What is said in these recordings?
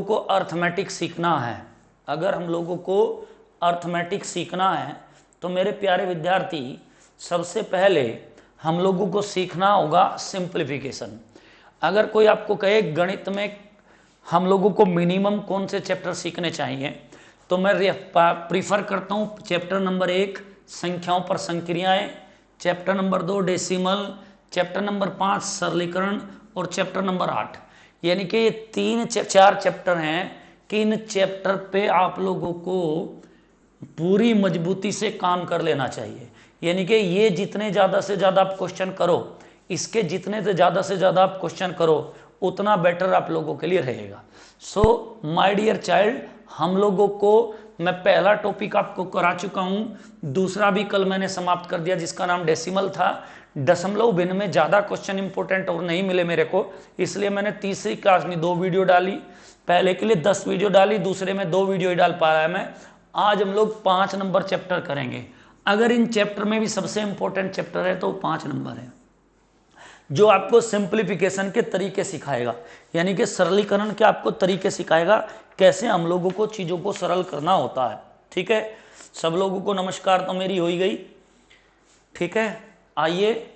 को अर्थमेटिक सीखना है, अगर हम लोगों को अर्थमेटिक सीखना है तो मेरे प्यारे विद्यार्थी सबसे पहले हम लोगों को सीखना होगा सिंप्लीफिकेशन। अगर कोई आपको कहे गणित में हम लोगों को मिनिमम कौन से चैप्टर सीखने चाहिए, तो मैं प्रीफर करता हूँ चैप्टर नंबर 1 संख्याओं पर संक्रियाएं, chapter number 2 decimal, chapter number 5 सरलीकरण और चैप्टर नंबर 8। यानी कि ये 3-4 चैप्टर हैं कि इन चैप्टर पे आप लोगों को पूरी मजबूती से काम कर लेना चाहिए। यानी कि ये जितने ज़्यादा से ज़्यादा आप क्वेश्चन करो, इसके जितने से ज़्यादा आप क्वेश्चन करो, उतना बेटर आप लोगों के लिए रहेगा। सो माय डियर चाइल्ड, हम लोगों को मैं पहला टॉपिक आपको करा चुका हूँ, दूसरा भी कल मैंने समाप्त कर दिया जिसका नाम डेसिमल था। दशमलव भिन्न में ज़्यादा क्वेश्चन इंपॉर्टेंट और नहीं मिले मेरे को, इसलिए मैंने तीसरी क्लास में 2 वीडियो डाली। पहले के लिए 10 वीडियो डाली, दूसरे में 2 वीडियो ही डाल पाया मैं। आज हम लोग 5 नंबर चैप्टर करेंगे। अगर इन चैप्टर में भी सबसे इंपॉर्टेंट चैप्टर है तो 5 नंबर है, जो आपको सिंप्लीफिकेशन के तरीके सिखाएगा, यानी कि सरलीकरण के आपको तरीके सिखाएगा, कैसे हम लोगों को चीज़ों को सरल करना होता है। ठीक है, सब लोगों को नमस्कार तो मेरी हो ही गई। ठीक है, आइए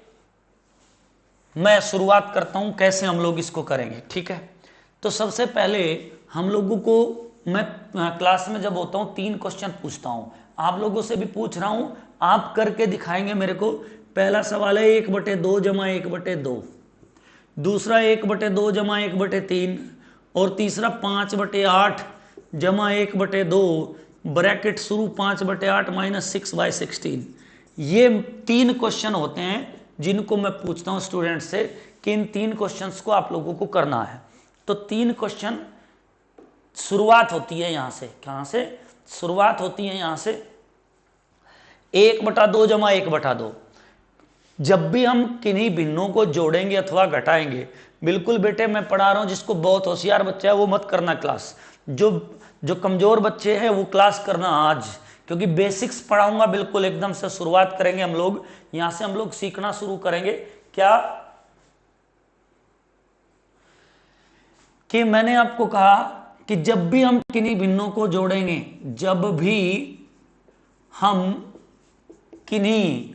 मैं शुरुआत करता हूं कैसे हम लोग इसको करेंगे। ठीक है, तो सबसे पहले हम लोगों को मैं क्लास में जब होता हूं 3 क्वेश्चन पूछता हूं, आप लोगों से भी पूछ रहा हूं, आप करके दिखाएंगे मेरे को। पहला सवाल है 1/2 जमा 1/2, दूसरा 1/2 जमा 1/3 और तीसरा 5/8 जमा 1/2 ब्रैकेट शुरू 5/8 माइनस 6/16। ये 3 क्वेश्चन होते हैं जिनको मैं पूछता हूं स्टूडेंट से कि इन 3 क्वेश्चंस को आप लोगों को करना है। तो 3 क्वेश्चन शुरुआत होती है यहां से, कहां से शुरुआत होती है? यहां से 1/2 जमा 1/2। जब भी हम किन्हीं भिन्नों को जोड़ेंगे अथवा घटाएंगे, बिल्कुल बेटे मैं पढ़ा रहा हूं, जिसको बहुत होशियार बच्चा है वो मत करना क्लास, जो कमजोर बच्चे हैं वो क्लास करना आज, क्योंकि बेसिक्स पढ़ाऊंगा बिल्कुल एकदम से। शुरुआत करेंगे हम लोग, यहां से हम लोग सीखना शुरू करेंगे। क्या कि मैंने आपको कहा कि जब भी हम किन्हीं भिन्नों को जोड़ेंगे, जब भी हम किन्हीं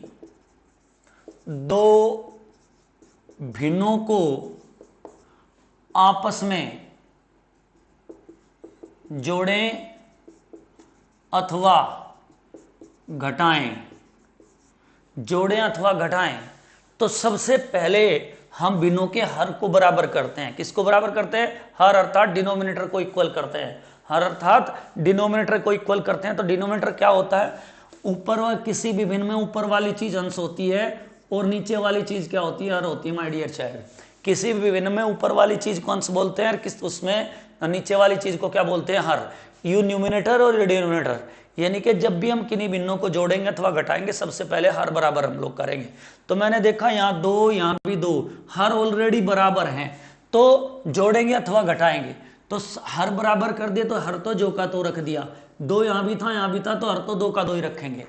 2 भिन्नों को आपस में जोड़ें अथवा घटाएं, जोड़ें अथवा घटाएं, तो सबसे पहले हम भिन्नों के हर को बराबर करते हैं। किसको बराबर करते हैं? हर, अर्थात डिनोमिनेटर को इक्वल करते हैं। हर अर्थात डिनोमिनेटर को इक्वल करते हैं। तो डिनोमिनेटर क्या होता है? ऊपर वाले किसी भी भिन्न में ऊपर वाली चीज अंश होती है और नीचे वाली चीज क्या होती है? हर होती है। माय डियर चाइल्ड, किसी भी भिन्न में ऊपर वाली चीज को अंश बोलते हैं और किस उसमें नीचे वाली चीज को क्या बोलते हैं? हर। यू न्यूमिनेटर और डिनोमिनेटर, यानी कि जब भी हम किन्हीं भिन्नों को जोड़ेंगे अथवा घटाएंगे सबसे पहले हर बराबर हम लोग करेंगे। तो मैंने देखा यहाँ 2, यहाँ भी 2, हर ऑलरेडी बराबर हैं, तो जोड़ेंगे अथवा घटाएंगे तो हर बराबर कर दिए, तो हर तो जो का तो रख दिया, 2 यहाँ भी था यहाँ भी था, तो हर तो 2 का 2 ही रखेंगे।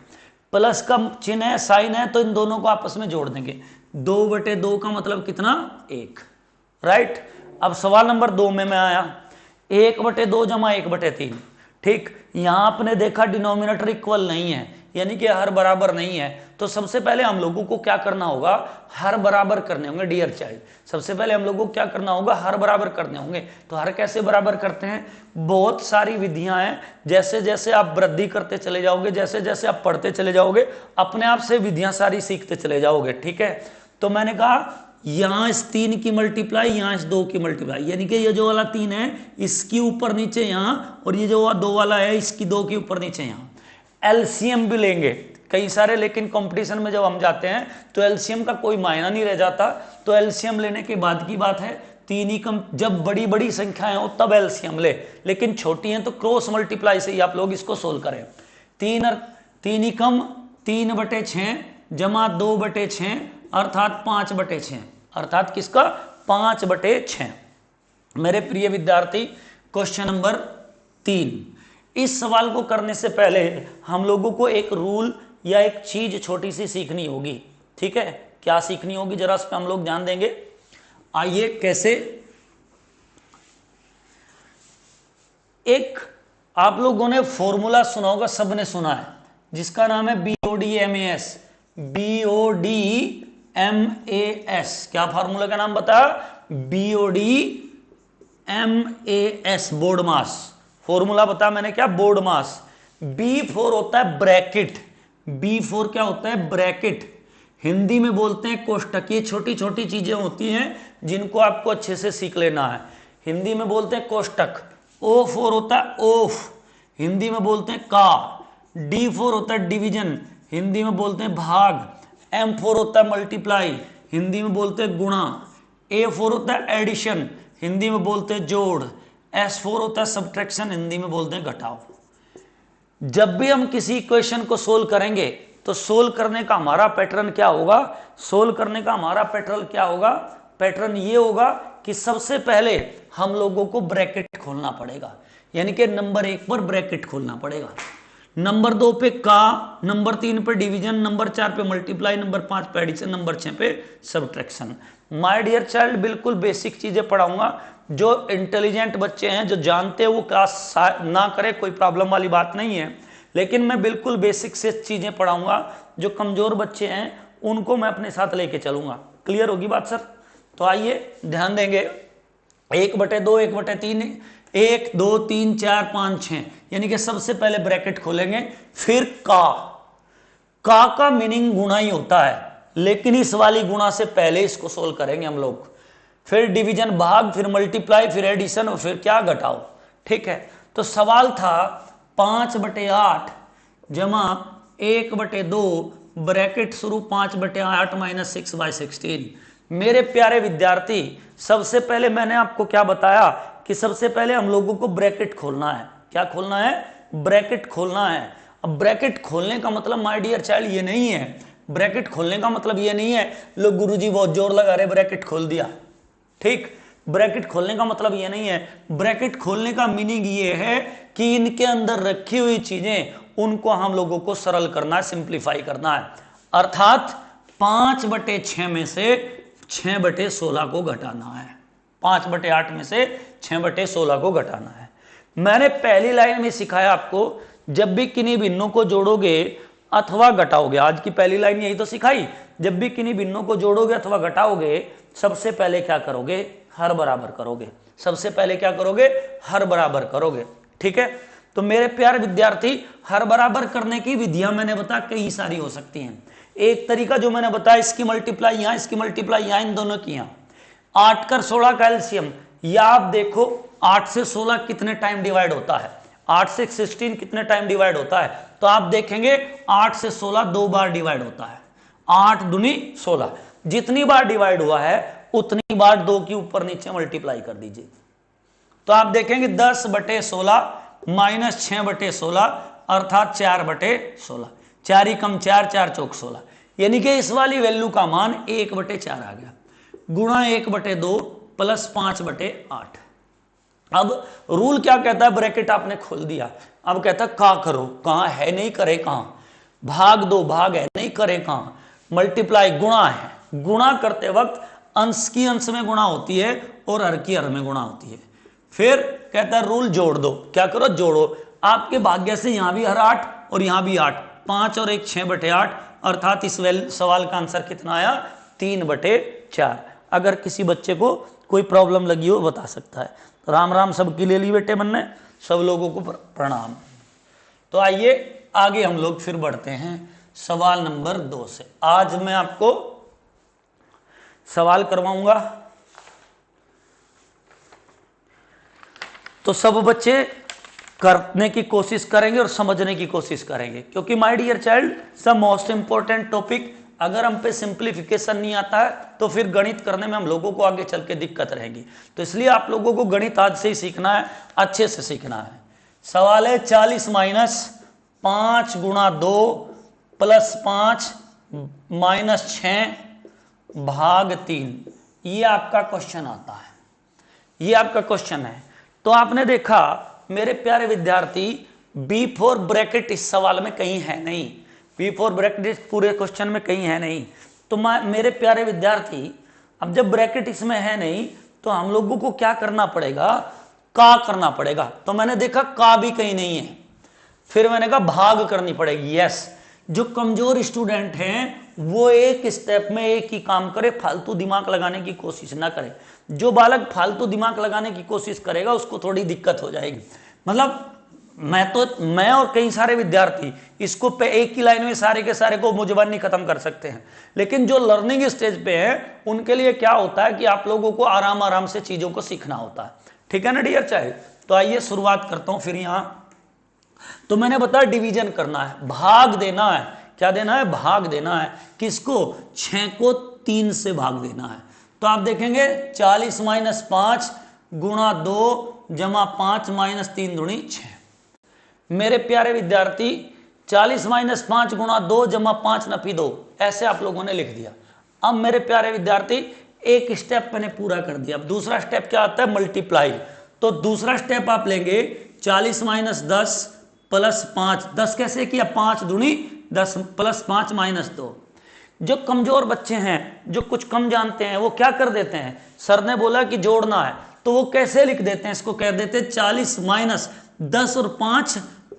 प्लस का चिन्ह है, साइन है, तो इन दोनों को आपस में जोड़ देंगे। 2/2 का मतलब कितना? 1। राइट। अब सवाल नंबर 2 में मैं आया, 1/2 जमा 1/3। ठीक, यहां आपने देखा डिनोमिनेटर इक्वल नहीं है, यानी कि हर बराबर नहीं है। तो सबसे पहले हम लोगों को क्या करना होगा? हर बराबर करने होंगे। डियर चाइल्ड, सबसे पहले हम लोगों को क्या करना होगा? हर बराबर करने होंगे। तो हर कैसे बराबर करते हैं? बहुत सारी विधियां हैं, जैसे जैसे आप वृद्धि करते चले जाओगे, जैसे जैसे आप पढ़ते चले जाओगे, अपने आप से विधियां सारी सीखते चले जाओगे। ठीक है, तो मैंने कहा यहां इस 3 की मल्टीप्लाई, यहां इस 2 की मल्टीप्लाई, यानी कि ये जो वाला 3 है इसकी ऊपर नीचे यहां, और ये जो 2 वाला है इसकी 2 की ऊपर नीचे यहां। एलसीएम भी लेंगे कई सारे, लेकिन कंपटीशन में जब हम जाते हैं तो एलसीएम का कोई मायना नहीं रह जाता। तो एलसीएम लेने के बाद की बात है, 3 ही कम, जब बड़ी बड़ी संख्याएं हो तब एलसीएम ले, लेकिन छोटी हैं तो क्रॉस मल्टीप्लाई से ही आप लोग इसको सोल्व करें। 3 ही कम 3/6 जमा 2/6 अर्थात 5/6, अर्थात किसका? 5/6। मेरे प्रिय विद्यार्थी, क्वेश्चन नंबर 3, इस सवाल को करने से पहले हम लोगों को एक रूल या एक चीज छोटी सी सीखनी होगी। ठीक है, क्या सीखनी होगी? जरा इस पर हम लोग ध्यान देंगे। आइए कैसे, एक आप लोगों ने फॉर्मूला सुना होगा, सबने सुना है, जिसका नाम है BODMAS। BODMAS, क्या फार्मूला का नाम बता? BODMAS, बोर्ड मास। फॉर्मूला बता मैंने क्या? बोर्ड मास। B4 होता है ब्रैकेट। B4 क्या होता है? ब्रैकेट। हिंदी में बोलते हैं कोष्टक। ये छोटी छोटी चीजें होती हैं जिनको आपको अच्छे से सीख लेना है। हिंदी में बोलते हैं कोष्टक। O4 होता है ओफ, हिंदी में बोलते हैं का। D4 होता है डिवीजन, हिंदी में बोलते हैं भाग। M4 होता है मल्टीप्लाई, हिंदी में बोलते हैं गुणा। A4 होता है एडिशन, हिंदी में बोलते हैं जोड़। S4 होता है सब्ट्रैक्शन, हिंदी में बोलते हैं घटाव। जब भी हम किसी इक्वेशन को सोल्व करेंगे तो सोल्व करने का हमारा पैटर्न क्या होगा? सोल्व करने का हमारा पैटर्न क्या होगा? पैटर्न ये होगा कि सबसे पहले हम लोगों को ब्रैकेट खोलना पड़ेगा, यानी कि नंबर 1 पर ब्रैकेट खोलना पड़ेगा, नंबर 2 पे का, नंबर 3 पे डिवीजन, नंबर 4 पे मल्टीप्लाई, नंबर 5 पे एडिशन, नंबर 6 पे सब्ट्रैक्शन। माय डियर चाइल्ड, बिल्कुल बेसिक चीजें पढ़ाऊंगा। जो इंटेलिजेंट बच्चे हैं, जो जानते हैं, वो क्लास ना करे, कोई प्रॉब्लम वाली बात नहीं है, लेकिन मैं बिल्कुल बेसिक से चीजें पढ़ाऊंगा। जो कमजोर बच्चे हैं उनको मैं अपने साथ लेके चलूंगा। क्लियर होगी बात सर? तो आइए ध्यान देंगे। 1/2, 1/3, 1 2 3 4 5 6, यानी कि सबसे पहले ब्रैकेट खोलेंगे। फिर का मीनिंग गुणा ही होता है, लेकिन इस वाली गुणा से पहले इसको सोल्व करेंगे हम लोग। फिर डिवीजन भाग, फिर मल्टीप्लाई, फिर एडिशन और फिर क्या? घटाओ। ठीक है, तो सवाल था 5/8 जमा 1/2 ब्रैकेट शुरू 5/8 माइनस 6/16। मेरे प्यारे विद्यार्थी, सबसे पहले मैंने आपको क्या बताया कि सबसे पहले हम लोगों को ब्रैकेट खोलना है। क्या खोलना है? ब्रैकेट खोलना है। अब ब्रैकेट खोलने का मतलब माय डियर चाइल्ड ये नहीं है, ब्रैकेट खोलने का मतलब ये नहीं है लो गुरुजी बहुत जोर लगा रहे ब्रैकेट खोल दिया। ठीक, ब्रैकेट खोलने का मतलब ये नहीं है। ब्रैकेट खोलने का मीनिंग ये है कि इनके अंदर रखी हुई चीजें, उनको हम लोगों को सरल करना है, सिंप्लीफाई करना है। अर्थात 5/6 में से 6/16 को घटाना है। 5/8 में से 6/16 को घटाना है। मैंने पहली लाइन में सिखाया आपको, जब भी किन्हीं भिन्नों को जोड़ोगे अथवा घटाओगे, आज की पहली लाइन यही तो सिखाई, जब भी किन्हीं भिन्नों को जोड़ोगे अथवा घटाओगे सबसे पहले क्या करोगे? हर बराबर करोगे। सबसे पहले क्या करोगे? हर बराबर करोगे। ठीक है, तो मेरे प्यारे विद्यार्थी, हर बराबर करने की विधियां मैंने बता कई सारी हो सकती हैं। एक तरीका जो मैंने बताया, इसकी मल्टीप्लाई यहां, इसकी मल्टीप्लाई यहां, इन दोनों की यहां। 8 कर 16 का एलसीएम, या आप देखो 8 से 16 कितने टाइम डिवाइड होता है, 8 से 16 कितने टाइम डिवाइड होता है, तो आप देखेंगे 8 से 16 2 बार डिवाइड होता है। 8 दूनी 16, जितनी बार डिवाइड हुआ है उतनी बार 2 की ऊपर नीचे मल्टीप्लाई कर दीजिए, तो आप देखेंगे 10/16 माइनस 6/16 अर्थात 4/16। 4 ही कम 4, 4 चौक 16, यानी कि इस वाली वैल्यू का मान 1/4 आ गया, गुणा 1/2 प्लस 5/8। अब रूल क्या कहता है? ब्रैकेट आपने खोल दिया, अब कहता है का करो, कहां है नहीं करे कहां, भाग दो, भाग है नहीं करे कहां, मल्टीप्लाई गुणा है, गुणा करते वक्त अंश की अंश में गुणा होती है और हर की हर में गुणा होती है। फिर कहता है रूल जोड़ दो, क्या करो? जोड़ो। आपके भाग्य से यहां भी हर 8 और यहां भी 8, 5 और 1 6/8, अर्थात इस सवाल का आंसर कितना आया? 3/4। अगर किसी बच्चे को कोई प्रॉब्लम लगी हो बता सकता है। तो राम राम सबकी ले ली बेटे मन ने, सब लोगों को प्रणाम। तो आइए आगे हम लोग फिर बढ़ते हैं सवाल नंबर 2 से। आज मैं आपको सवाल करवाऊंगा, तो सब बच्चे करने की कोशिश करेंगे और समझने की कोशिश करेंगे, क्योंकि माय डियर चाइल्ड सब मोस्ट इंपॉर्टेंट टॉपिक, अगर हम पे सिंप्लीफिकेशन नहीं आता है तो फिर गणित करने में हम लोगों को आगे चल के दिक्कत रहेगी। तो इसलिए आप लोगों को गणित आज से ही सीखना है, अच्छे से सीखना है। सवाल है 40 माइनस 5 गुणा 2 प्लस 5 माइनस 6 भाग 3, ये आपका क्वेश्चन आता है, ये आपका क्वेश्चन है। तो आपने देखा मेरे प्यारे विद्यार्थी, B4 ब्रैकेट इस सवाल में कहीं है नहीं, B4 ब्रैकेट इस पूरे क्वेश्चन में कहीं है नहीं। तो मेरे प्यारे विद्यार्थी, अब जब ब्रैकेट इसमें है नहीं तो हम लोगों को क्या करना पड़ेगा? का करना पड़ेगा। तो मैंने देखा का भी कहीं नहीं है, फिर मैंने कहा भाग करनी पड़ेगी। यस, जो कमजोर स्टूडेंट हैं वो एक स्टेप में एक ही काम करे, फालतू दिमाग लगाने की कोशिश ना करे। जो बालक फालतू दिमाग लगाने की कोशिश करेगा उसको थोड़ी दिक्कत हो जाएगी। मतलब मैं और कई सारे विद्यार्थी इसको पे एक ही लाइन में सारे के सारे को मुजबानी खत्म कर सकते हैं, लेकिन जो लर्निंग स्टेज पे है उनके लिए क्या होता है कि आप लोगों को आराम आराम से चीजों को सीखना होता है। ठीक है ना डियर चाइल्ड? तो आइए शुरुआत करता हूं फिर यहां। तो मैंने बताया डिवीजन करना है, भाग देना है। क्या देना है? भाग देना है। किसको? 6 को 3 से भाग देना है। तो आप देखेंगे 40 माइनस 5 गुणा 2 जमा 5 माइनस 3 दूनी 6। मेरे प्यारे विद्यार्थी 40 माइनस 5 गुणा 2 जमा 5 नफी 2, ऐसे आप लोगों ने लिख दिया। अब मेरे प्यारे विद्यार्थी एक स्टेप मैंने पूरा कर दिया। अब दूसरा स्टेप क्या आता है? मल्टीप्लाई। तो दूसरा स्टेप आप लेंगे 40 माइनस 10 प्लस 5। 10 कैसे किया? 5 दूनी 10 प्लस 5 माइनस 2। जो कमजोर बच्चे हैं, जो कुछ कम जानते हैं, वो क्या कर देते हैं? सर ने बोला कि जोड़ना है तो वो कैसे लिख देते हैं? इसको कह देते हैं 40 माइनस 10 और 5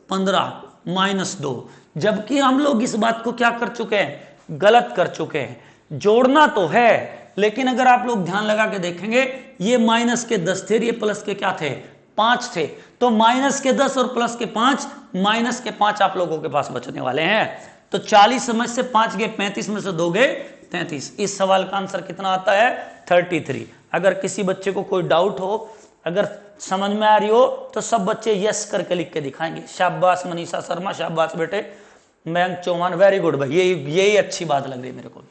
15 माइनस 2। जबकि हम लोग इस बात को क्या कर चुके हैं? गलत कर चुके हैं। जोड़ना तो है, लेकिन अगर आप लोग ध्यान लगा के देखेंगे ये माइनस के 10 थे, ये प्लस के क्या थे? 5 थे। तो माइनस के 10 और प्लस के 5, माइनस के 5 आप लोगों के पास बचने वाले हैं। तो 40 में से 5 गए 35, में से 2 गए 33। इस सवाल का आंसर कितना आता है? 33। अगर किसी बच्चे को कोई डाउट हो, अगर समझ में आ रही हो, तो सब बच्चे यस करके लिख के दिखाएंगे। शाबाश मनीषा शर्मा, शाबाश बेटे। मयंक चौहान, वेरी गुड भाई, यही अच्छी बात लग रही है मेरे को।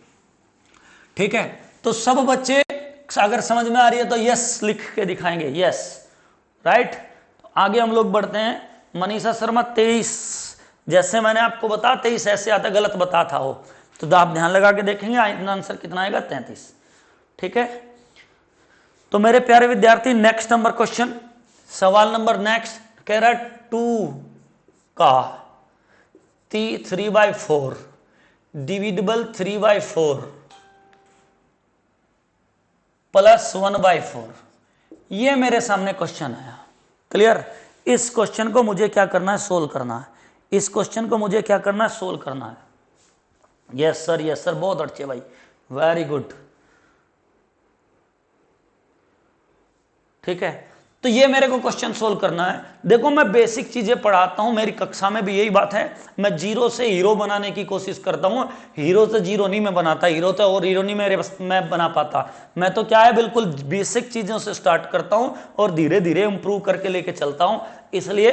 ठीक है, तो सब बच्चे अगर समझ में आ रही है तो यस लिख के दिखाएंगे, यस, राइट। तो आगे हम लोग बढ़ते हैं। मनीषा शर्मा 23, जैसे मैंने आपको बता 23 ऐसे आता, गलत बता था वो, तो आप ध्यान लगा के देखेंगे आंसर कितना आएगा? 33। ठीक है, तो मेरे प्यारे विद्यार्थी नेक्स्ट नंबर क्वेश्चन, सवाल नंबर नेक्स्ट कह रहा है 2 का 3/4 डिविजिबल 3/4 प्लस 1/4। ये मेरे सामने क्वेश्चन आया। क्लियर? इस क्वेश्चन को मुझे क्या करना है? सोल्व करना है। इस क्वेश्चन को मुझे क्या करना है? सोल्व करना है। यस सर, यस सर, बहुत अच्छे भाई, वेरी गुड। ठीक है, तो ये मेरे को क्वेश्चन सोल्व करना है। देखो मैं बेसिक चीजें पढ़ाता हूं, मेरी कक्षा में भी यही बात है। मैं जीरो से हीरो बनाने की कोशिश करता हूं। हीरो से जीरो नहीं मैं बनाता, हीरो तो और हीरो नहीं मैं बना पाता। मैं तो क्या है, बिल्कुल बेसिक चीजों से स्टार्ट करता हूं और धीरे धीरे इंप्रूव करके लेके चलता हूं। इसलिए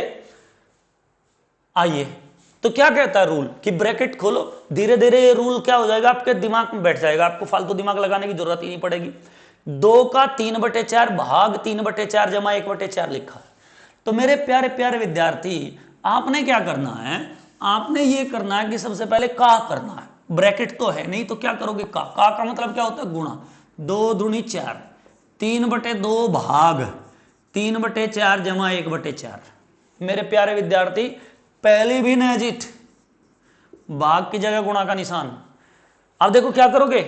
आइए, तो क्या कहता है रूल कि ब्रैकेट खोलो, धीरे धीरे ये रूल क्या हो जाएगा? आपके दिमाग में बैठ जाएगा, आपको फालतू दिमाग लगाने की जरूरत ही नहीं पड़ेगी। 2 का 3/4 भाग 3/4 जमा 1/4 लिखा। तो मेरे प्यारे प्यारे विद्यार्थी, आपने क्या करना है? आपने ये करना है कि सबसे पहले का करना है। ब्रैकेट तो है नहीं, तो क्या करोगे? का मतलब क्या होता है? गुणा। 2 दूनी 4, 3/2 भाग 3/4 जमा 1/4। मेरे प्यारे विद्यार्थी, पहली भी नजीट, भाग की जगह गुणा का निशान। अब देखो क्या करोगे,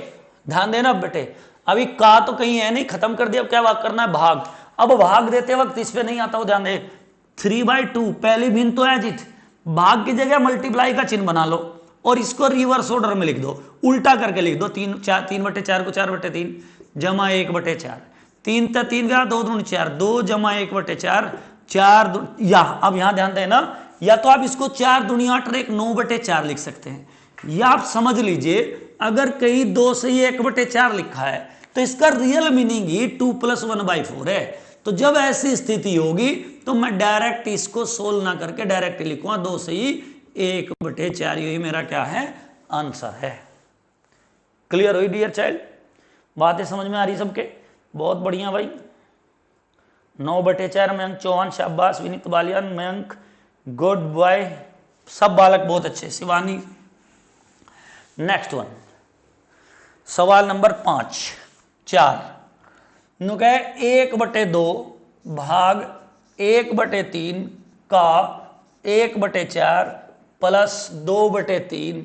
ध्यान देना बेटे। अभी का तो कहीं है नहीं, खत्म कर दिया। अब क्या भाग करना है? भाग। अब भाग देते वक्त इस पे नहीं आता हो, ध्यान दे। 3/2 पहली भिन्न तो है जीत, भाग की जगह मल्टीप्लाई का चिन्ह बना लो और इसको रिवर्स ऑर्डर में लिख दो, उल्टा करके लिख दो। 3/4 को 4/3 जमा 1/4। 3 तो 3 गया, 2 दूनी 4, 2 जमा 1/4 4। या अब यहां ध्यान देना, या तो आप इसको 4 दूनी 8 और 1 9/4 लिख सकते हैं, या आप समझ लीजिए अगर कहीं 2 से ही 1/4 लिखा है तो इसका रियल मीनिंग ही 2 + 1/4 है। तो जब ऐसी स्थिति होगी तो मैं डायरेक्ट इसको सोल्व ना करके डायरेक्ट लिखूंगा 2 से ही 1/4। यही मेरा क्या है? आंसर है। क्लियर हुई डियर चाइल्ड? बातें समझ में आ रही सबके? बहुत बढ़िया भाई। 9/4 मयंक चौहान, शाबाश। विनीत बालियान, मयंक, गुड बॉय, सब बालक बहुत अच्छे। शिवानी। नेक्स्ट वन, सवाल नंबर 4 नु कहे 1/2 भाग 1/3 का 1/4 प्लस 2/3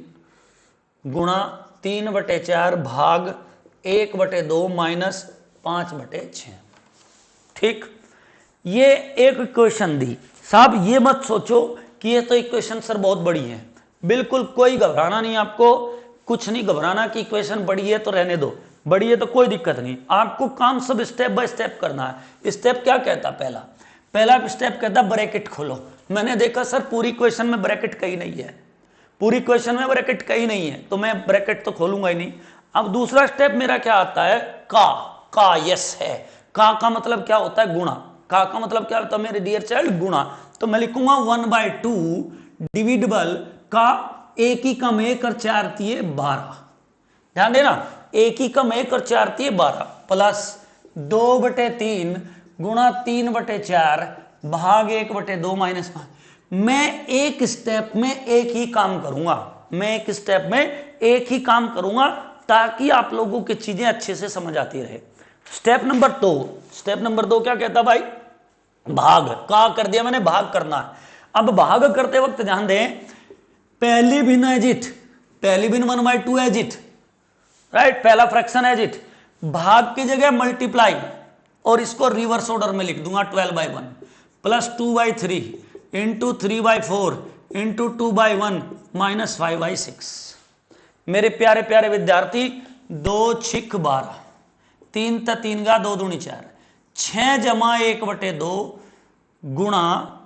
गुणा 3/4 भाग 1/2 माइनस 5/6। ठीक, ये एक इक्वेशन दी साहब, ये मत सोचो कि ये तो इक्वेशन सर बहुत बड़ी है, बिल्कुल कोई घबराना नहीं, आपको कुछ नहीं घबराना कि इक्वेशन बड़ी है तो रहने दो, बड़ी है तो कोई दिक्कत नहीं, आपको काम सब स्टेप बाय स्टेप करना है। स्टेप क्या कहता, पहला स्टेप कहता ब्रैकेट खोलो। मैंने देखा सर पूरी इक्वेशन में ब्रैकेट कहीं नहीं है, पूरी इक्वेशन में ब्रैकेट कहीं नहीं है, तो मैं ब्रैकेट तो खोलूंगा ही नहीं। अब दूसरा स्टेप मेरा क्या आता है, का यस है, का मतलब क्या होता है, गुणा। का मतलब क्या होता है मेरे डियर चाइल्ड, गुणा। तो मैं लिखूंगा 1/2 डिविडेबल का एक ही कम 1 और 4 तिये 12, ध्यान देना, एक ही कम 1 और 4 तिये 12 प्लस 2/3 गुणा 3/4 भाग 1/2 -5। मैं एक स्टेप में एक ही काम करूंगा, मैं एक स्टेप में एक ही काम करूंगा ताकि आप लोगों की चीजें अच्छे से समझ आती रहे। स्टेप नंबर 2 क्या कहता भाई, भाग। का कर दिया मैंने, भाग करना है। अब भाग करते वक्त ध्यान दें, पहली भिन्न एज इट, पहली भिन्न 1/2 एज इट, राइट, पहला फ्रैक्शन एज इट, भाग की जगह मल्टीप्लाई, और इसको रिवर्स ऑर्डर में लिख दूंगा 12/1 प्लस 2/3 इंटू 3/4 इंटू 2/1 माइनस 5/6। मेरे प्यारे प्यारे विद्यार्थी, 2 6 12, 3 × 3 = 2 दूनी 4, 6 जमा 1/2 गुणा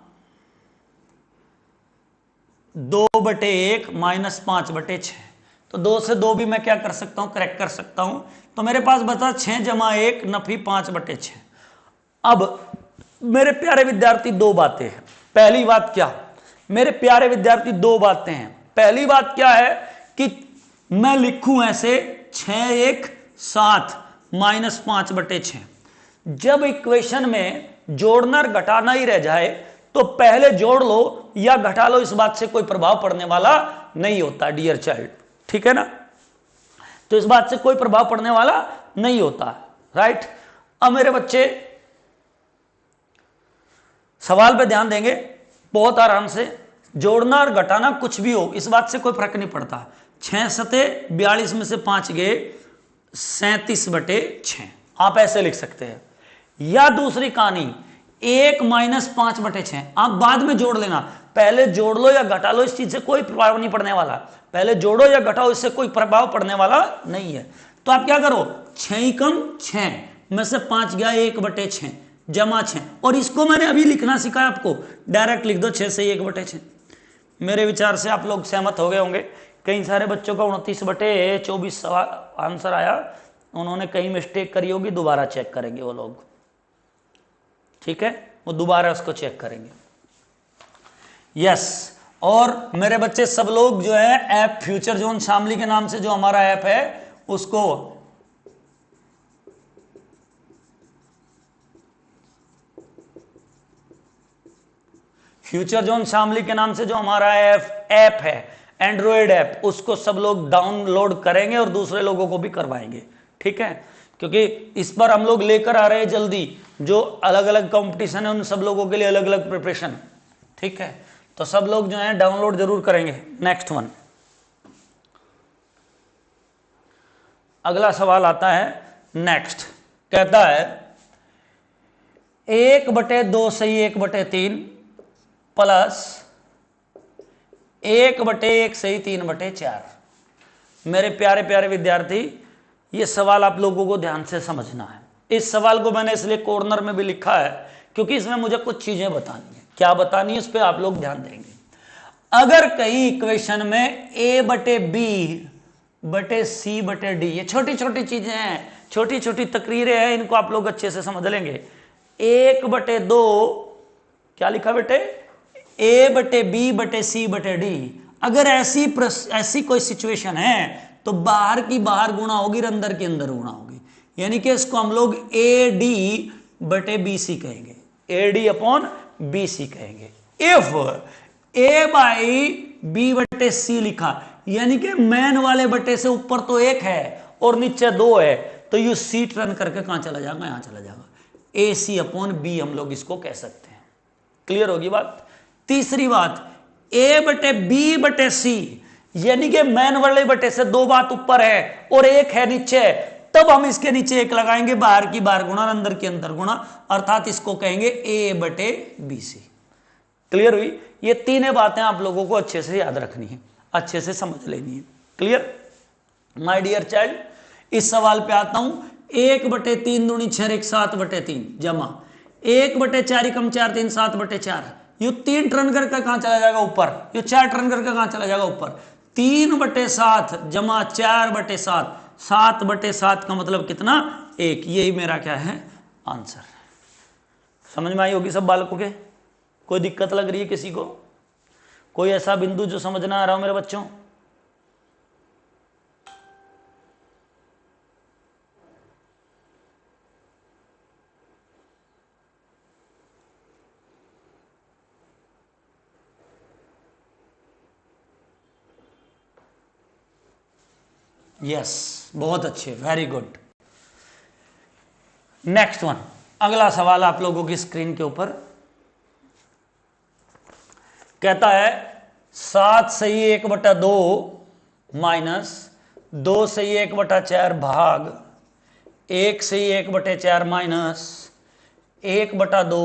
2/1 माइनस 5/6। तो 2 से 2 भी मैं क्या कर सकता हूं, करेक्ट कर सकता हूं। तो मेरे पास बता 6 जमा 1 नफी 5/6। अब मेरे प्यारे विद्यार्थी दो बातें हैं। पहली बात क्या, मेरे प्यारे विद्यार्थी दो बातें हैं। पहली बात क्या है कि मैं लिखूं ऐसे 6 1 7 माइनस 5/6। जब इक्वेशन में जोड़ना और घटाना ही रह जाए तो पहले जोड़ लो या घटा लो, इस बात से कोई प्रभाव पड़ने वाला नहीं होता डियर चाइल्ड, ठीक है ना। तो इस बात से कोई प्रभाव पड़ने वाला नहीं होता, राइट। अब मेरे बच्चे सवाल पे ध्यान देंगे बहुत आराम से। जोड़ना और घटाना कुछ भी हो, इस बात से कोई फर्क नहीं पड़ता। 6 7 42 में से 5 गए 37/6, आप ऐसे लिख सकते हैं। या दूसरी कहानी 1 माइनस 5/6, आप बाद में जोड़ लेना, पहले जोड़ लो या घटा लो, इस चीज से कोई प्रभाव नहीं पड़ने वाला। पहले जोड़ो या घटाओ, इससे कोई प्रभाव पड़ने वाला नहीं है। तो आप क्या करो, 6 कम 6 में से 5 गया 1/6 जमा 6, और इसको मैंने अभी लिखना सिखाया आपको, डायरेक्ट लिख दो 6 से 1/6। मेरे विचार से आप लोग सहमत हो गए होंगे। कई सारे बच्चों का 29/24 आंसर आया, उन्होंने कहीं मिस्टेक करी होगी, दोबारा चेक करेंगे वो लोग, ठीक है, वो दोबारा उसको चेक करेंगे। यस, और मेरे बच्चे सब लोग जो है ऐप फ्यूचर जोन शामली के नाम से जो हमारा ऐप है उसको फ्यूचर जोन शामली के नाम से जो हमारा ऐप है एंड्रॉयड ऐप, उसको सब लोग डाउनलोड करेंगे और दूसरे लोगों को भी करवाएंगे, ठीक है। क्योंकि इस पर हम लोग लेकर आ रहे हैं जल्दी, जो अलग अलग कंपटीशन है उन सब लोगों के लिए अलग अलग प्रिपरेशन, ठीक है। तो सब लोग जो है डाउनलोड जरूर करेंगे। नेक्स्ट वन, अगला सवाल आता है नेक्स्ट, कहता है 1/2 सही 1/3 प्लस 1/1 सही 3/4। मेरे प्यारे प्यारे विद्यार्थी, ये सवाल आप लोगों को ध्यान से समझना है। इस सवाल को मैंने इसलिए कॉर्नर में भी लिखा है क्योंकि इसमें मुझे कुछ चीजें बतानी है। क्या बतानी है, इस पे आप लोग ध्यान देंगे। अगर कहीं इक्वेशन में A/B/C/D, ये छोटी छोटी चीजें हैं, छोटी छोटी तकरीरें हैं, इनको आप लोग अच्छे से समझ लेंगे। 1/2 क्या लिखा बेटे, A/B/C/D। अगर ऐसी कोई सिचुएशन है तो बाहर की बाहर गुणा होगी और अंदर की अंदर गुणा होगी, यानी कि इसको हम लोग AD/BC कहेंगे, AD/BC कहेंगे। इफ A/B/C लिखा, यानी कि मैन वाले बटे से ऊपर तो 1 है और नीचे 2 है, तो यू सी टर्न करके कहां चला जाएगा, यहां चला जाएगा। AC/B हम लोग इसको कह सकते हैं। क्लियर होगी बात। तीसरी बात, A/B/C, यानी कि मैन वाले बटे से 2 बात ऊपर है और 1 है नीचे, तब हम इसके नीचे एक लगाएंगे, बाहर की बाहर गुणा, अंदर के अंदर गुणा, अर्थात इसको कहेंगे A/BC। क्लियर हुई? ये तीनों बातें आप लोगों को अच्छे से याद रखनी है, अच्छे से समझ लेनी है। Clear my dear child? इस सवाल पे आता हूं। 1/3 दूनी 6 1 7/3 जमा 1/4 कम 4 3 7/4। यू 3 टर्न करके कहां चला जाएगा? ऊपर। यू 4 टर्न करके कहां चला जाएगा? ऊपर। 3/7 जमा 4/7, 7/7 का मतलब कितना? 1। यही मेरा क्या है? आंसर। समझ में आई होगी सब बालकों के? कोई दिक्कत लग रही है किसी को? कोई ऐसा बिंदु जो समझ ना आ रहा हो मेरे बच्चों? यस, बहुत अच्छे, वेरी गुड। नेक्स्ट वन, अगला सवाल आप लोगों की स्क्रीन के ऊपर कहता है 7 सही 1/2 माइनस 2 सही 1/4 भाग 1 सही 1/4 माइनस 1/2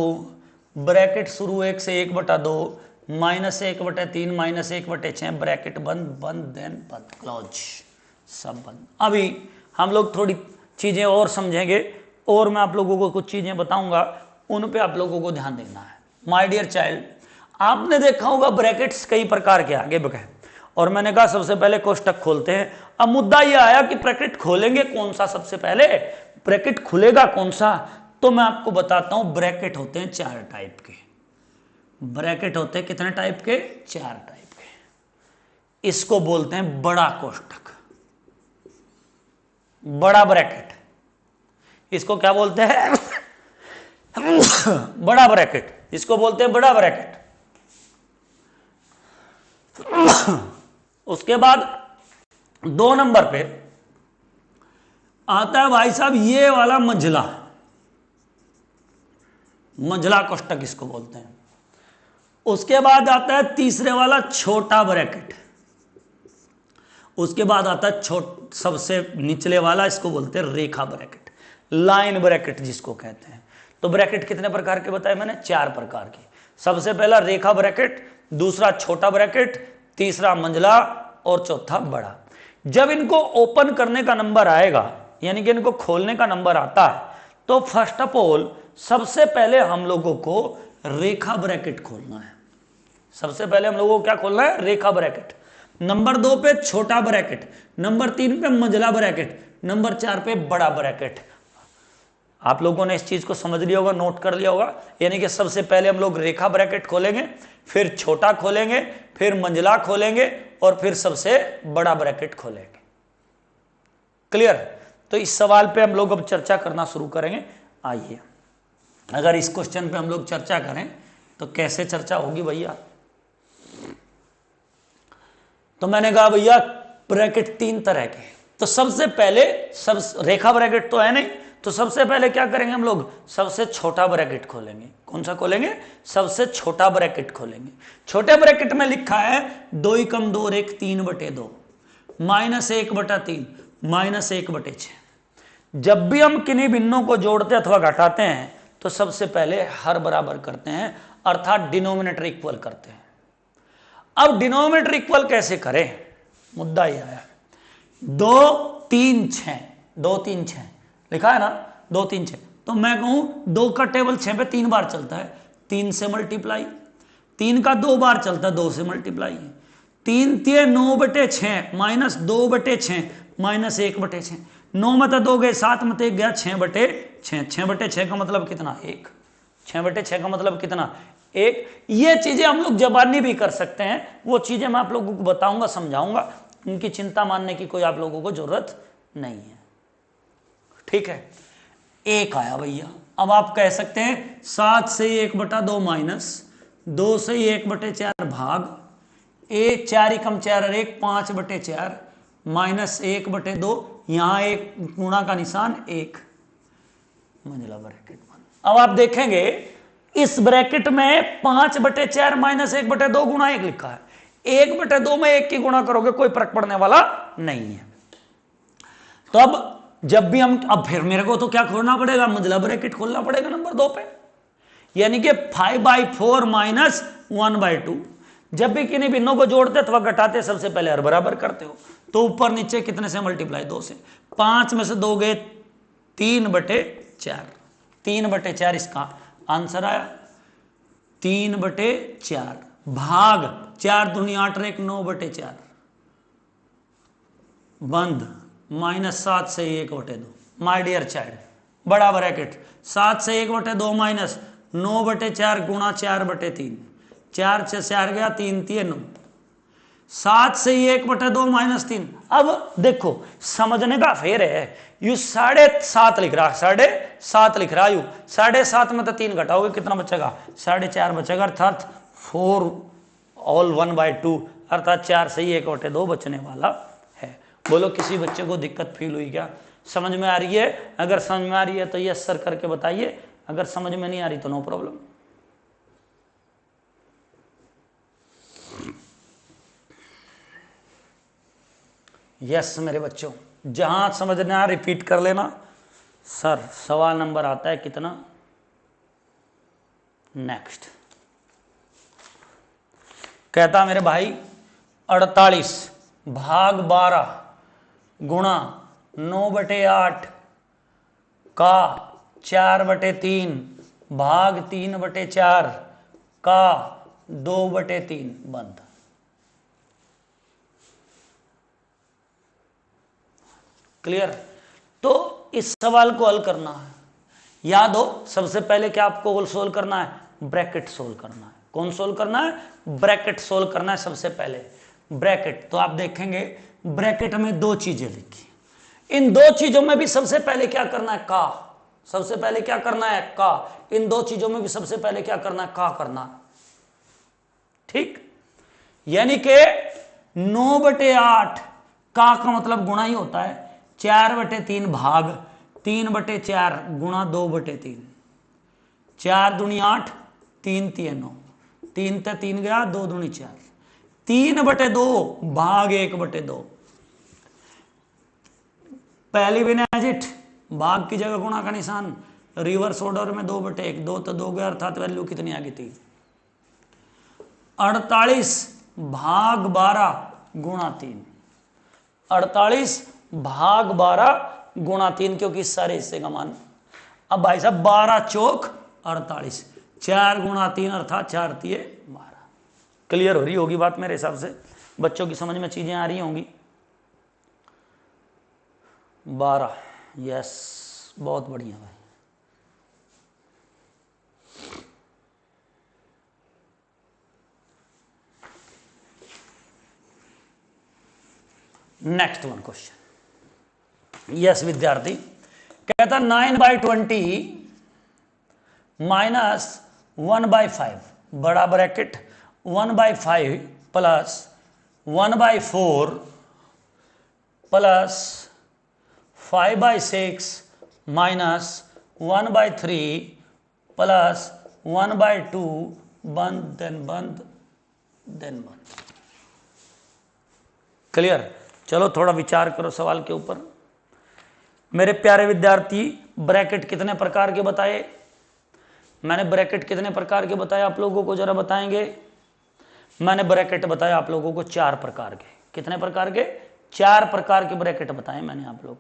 ब्रैकेट शुरू 1 से 1/2 माइनस 1/3 माइनस 1/6 ब्रैकेट बंद बंद देन बंद क्लोज, सब बंद। अभी हम लोग थोड़ी चीजें और समझेंगे और मैं आप लोगों को कुछ चीजें बताऊंगा, उन पे आप लोगों को ध्यान देना है। माय डियर चाइल्ड, आपने देखा होगा ब्रैकेट्स कई प्रकार के आगे बढ़े, और मैंने कहा सबसे पहले कोष्टक खोलते हैं। अब मुद्दा यह आया कि ब्रैकेट खोलेंगे कौन सा, सबसे पहले ब्रैकेट खुलेगा कौन सा? तो मैं आपको बताता हूं, ब्रैकेट होते हैं 4 टाइप के। ब्रैकेट होते हैं कितने टाइप के? 4 टाइप के। इसको बोलते हैं बड़ा कोष्टक, बड़ा ब्रैकेट। इसको क्या बोलते हैं? बड़ा ब्रैकेट। इसको बोलते हैं बड़ा ब्रैकेट। उसके बाद 2 नंबर पे आता है भाई साहब ये वाला मंझला, मंझला कोष्टक इसको बोलते हैं। उसके बाद आता है तीसरे वाला छोटा ब्रैकेट। उसके बाद आता है सबसे निचले वाला, इसको बोलते हैं रेखा ब्रैकेट, लाइन ब्रैकेट जिसको कहते हैं। तो ब्रैकेट कितने प्रकार के बताए मैंने? 4 प्रकार के। सबसे पहला रेखा ब्रैकेट, दूसरा छोटा ब्रैकेट, तीसरा मंझला और चौथा बड़ा। जब इनको ओपन करने का नंबर आएगा, यानी कि इनको खोलने का नंबर आता है, तो फर्स्ट ऑफ ऑल सबसे पहले हम लोगों को रेखा ब्रैकेट खोलना है। सबसे पहले हम लोगों को क्या खोलना है? रेखा ब्रैकेट। नंबर 2 पे छोटा ब्रैकेट, नंबर 3 पे मंझला ब्रैकेट, नंबर 4 पे बड़ा ब्रैकेट। आप लोगों ने इस चीज को समझ लिया होगा, नोट कर लिया होगा। यानी कि सबसे पहले हम लोग रेखा ब्रैकेट खोलेंगे, फिर छोटा खोलेंगे, फिर मंझला खोलेंगे और फिर सबसे बड़ा ब्रैकेट खोलेंगे। क्लियर? तो इस सवाल पे हम लोग अब चर्चा करना शुरू करेंगे। आइए, अगर इस क्वेश्चन पे हम लोग चर्चा करें तो कैसे चर्चा होगी भैया? तो मैंने कहा भैया ब्रैकेट 3 तरह के। तो सबसे पहले सब रेखा ब्रैकेट तो है नहीं, तो सबसे पहले क्या करेंगे हम लोग? सबसे छोटा ब्रैकेट खोलेंगे। कौन सा खोलेंगे? सबसे छोटा ब्रैकेट खोलेंगे। छोटे ब्रैकेट में लिखा है 2 × 2 = 1 3/2 माइनस 1/3 माइनस 1/6। जब भी हम किन्हीं भिन्नों को जोड़ते अथवा घटाते हैं तो सबसे पहले हर बराबर करते हैं, अर्थात डिनोमिनेटर इक्वल करते हैं। अब डिनोमिनेटर इक्वल कैसे करें? मुद्दा यह आया 2 3 6, 2 3 6 लिखा है ना, 2 3 6। तो मैं कहूं 2 का टेबल 6 पे 3 बार चलता है, 3 से मल्टीप्लाई। 3 का 2 बार चलता है, 2 से मल्टीप्लाई। 3 3 9/6 minus 2/6 minus 1/6। 9 में तो 2 गए, 7 में तो 1 गया, 6/6। 6/6 का मतलब कितना? 1। 6/6 का मतलब कितना? 1। ये चीजें हम लोग जबानी भी कर सकते हैं, वो चीजें मैं आप लोगों को बताऊंगा, समझाऊंगा। उनकी चिंता मानने की कोई आप लोगों को जरूरत नहीं है। ठीक है, 1 आया भैया। अब आप कह सकते हैं 7 से 1/2 माइनस 2 से 1/4 भाग 4 × 4 = 1 5/4 माइनस 1/2, यहां एक गुणा का निशान 1, मंझला ब्रैकेट। अब आप देखेंगे इस ब्रैकेट में 5/4 माइनस 1/2 गुणा 1 लिखा है। 1/2 में 1 की गुणा करोगे कोई फर्क पड़ने वाला नहीं है। तो अब जब भी हम, अब फिर मेरे को तो क्या खोलना पड़ेगा, मंझला ब्रैकेट खोलना पड़ेगा नंबर 2 पे, यानी कि 5/4 माइनस 1/2। जब भी किन्हीं भिन्नों को जोड़ते अथवा घटाते सबसे पहले हर बराबर करते हो, तो ऊपर नीचे कितने से मल्टीप्लाई, 2 से। 5 में से 2 गए 3/4, 3/4 इसका आंसर आया, 3/4 भाग 4 दूनी 8 और 1 9/4 बंद -7 से 1/2। माय डियर चाइल्ड, बड़ा ब्रैकेट 7 से 1/2 माइनस 9/4 गुणा 4/3, 4 से 4 गया 3 3 9, 7 से 1/2 -3। अब देखो समझने का फेर है, यू 7.5 लिख रहा, 7.5 लिख रहा यू, 7.5 में तो 3 घटाओगे कितना बचेगा, 4.5 बचेगा, अर्थात 4 ऑल 1/2, अर्थात 4 से 1/2 बचने वाला है। बोलो किसी बच्चे को दिक्कत फील हुई क्या, समझ में आ रही है? अगर समझ में आ रही है तो यस सर करके बताइए, अगर समझ में नहीं आ रही तो नो प्रॉब्लम। यस मेरे बच्चों, जहां समझना रिपीट कर लेना। सर सवाल नंबर आता है कितना, नेक्स्ट कहता मेरे भाई 48 भाग 12 गुणा 9/8 का 4/3 भाग 3/4 का 2/3 बंद। क्लियर? तो इस सवाल को हल करना है, याद हो सबसे पहले क्या आपको सोल्व करना है, ब्रैकेट सोल्व करना है। कौन सोल्व करना है? ब्रैकेट सोल्व करना है सबसे पहले। ब्रैकेट तो आप देखेंगे ब्रैकेट में 2 चीजें लिखी, इन 2 चीजों में भी सबसे पहले क्या करना है, का। सबसे पहले क्या करना है, का। इन 2 चीजों में भी सबसे पहले क्या करना है, का करना है। ठीक, यानी कि 9/8 का मतलब गुणा ही होता है, 4/3 भाग 3/4 गुणा 2/3, 4 दूनी 8 3 3 9, 3 ते 3 गया 2 दूनी 4, 3/2 भाग 1/2। पहली भी नेजिट भाग की जगह गुणा का निशान, रिवर्स ऑर्डर में 2/1, 2 तो 2 गया, अर्थात वैल्यू कितनी आ गई थी, 48 भाग 12 गुणा 3, 48 भाग 12 गुणा 3, क्योंकि सारे हिस्से का मान। अब भाई साहब 12 चौक 48, 4 गुणा 3 अर्थात 4 3 12। क्लियर हो रही होगी बात मेरे हिसाब से, बच्चों की समझ में चीजें आ रही होंगी। 12, यस बहुत बढ़िया भाई। नेक्स्ट वन क्वेश्चन, यस विद्यार्थी कहता 9/20 माइनस 1/5 बड़ा bracket 1/5 plus 1/4 plus 5/6 minus 1/3 plus 1/2 बंद देन बंद देन बंद। क्लियर? चलो थोड़ा विचार करो सवाल के ऊपर। मेरे प्यारे विद्यार्थी ब्रैकेट कितने प्रकार के बताए, मैंने ब्रैकेट कितने प्रकार के बताए आप लोगों को जरा बताएंगे? मैंने ब्रैकेट बताया आप लोगों को 4 प्रकार के। कितने प्रकार के? 4 प्रकार के ब्रैकेट बताए मैंने आप लोग।